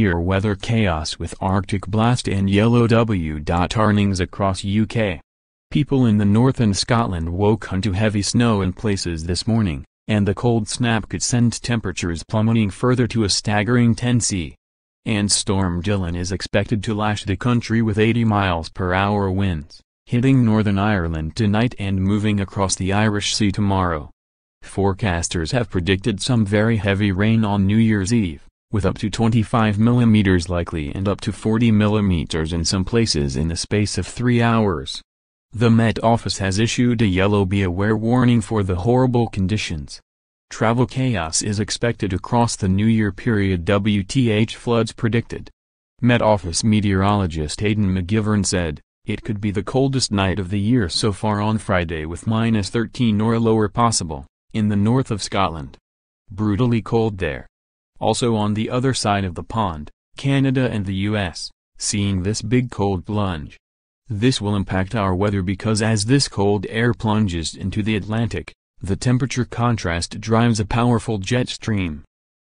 severe weather chaos with Arctic blast and yellow w.arnings across UK. People in the north and Scotland woke onto heavy snow in places this morning, and the cold snap could send temperatures plummeting further to a staggering 10°C. And Storm Dylan is expected to lash the country with 80 miles per hour winds, hitting Northern Ireland tonight and moving across the Irish Sea tomorrow. Forecasters have predicted some very heavy rain on New Year's Eve, with up to 25 millimeters likely and up to 40 millimeters in some places in the space of 3 hours. The Met Office has issued a yellow "Be Aware" warning for the horrible conditions. Travel chaos is expected across the New Year period. WTH floods predicted. Met Office meteorologist Aidan McGivern said, "It could be the coldest night of the year so far on Friday with -13 or lower possible, in the north of Scotland. Brutally cold there." Also on the other side of the pond, Canada and the US, seeing this big cold plunge. This will impact our weather because as this cold air plunges into the Atlantic, the temperature contrast drives a powerful jet stream.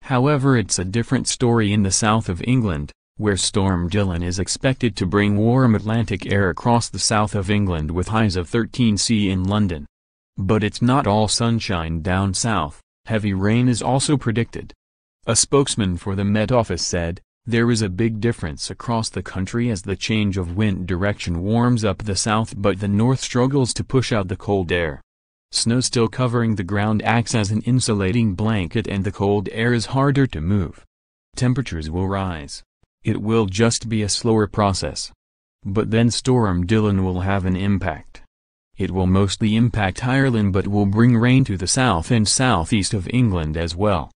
However, it's a different story in the south of England, where Storm Dylan is expected to bring warm Atlantic air across the south of England with highs of 13°C in London. But it's not all sunshine down south. Heavy rain is also predicted. A spokesman for the Met Office said, "There is a big difference across the country as the change of wind direction warms up the south but the north struggles to push out the cold air. Snow still covering the ground acts as an insulating blanket and the cold air is harder to move. Temperatures will rise. It will just be a slower process. But then Storm Dylan will have an impact. It will mostly impact Ireland but will bring rain to the south and southeast of England as well."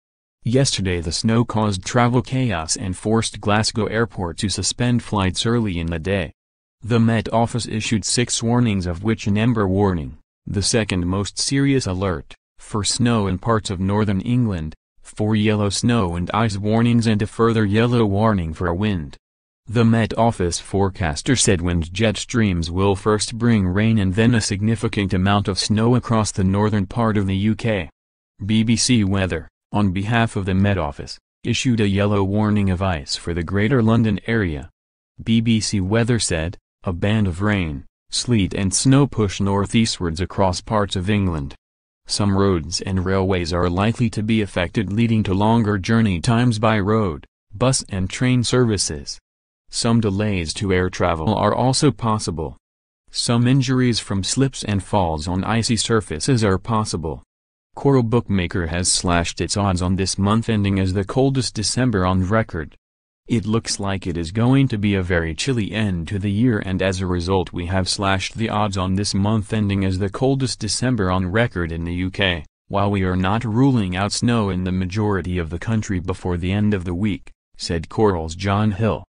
Yesterday the snow caused travel chaos and forced Glasgow Airport to suspend flights early in the day. The Met Office issued 6 warnings, of which an amber warning, the second most serious alert, for snow in parts of northern England, 4 yellow snow and ice warnings and a further yellow warning for wind. The Met Office forecaster said wind jet streams will first bring rain and then a significant amount of snow across the northern part of the UK. BBC Weather, on behalf of the Met Office, issued a yellow warning of ice for the Greater London area. BBC Weather said, "A band of rain, sleet and snow push northeastwards across parts of England. Some roads and railways are likely to be affected, leading to longer journey times by road, bus and train services. Some delays to air travel are also possible. Some injuries from slips and falls on icy surfaces are possible." Coral Bookmaker has slashed its odds on this month ending as the coldest December on record. It looks like it is going to be a very chilly end to the year, and as a result we have slashed the odds on this month ending as the coldest December on record in the UK, while we are not ruling out snow in the majority of the country before the end of the week, said Coral's John Hill.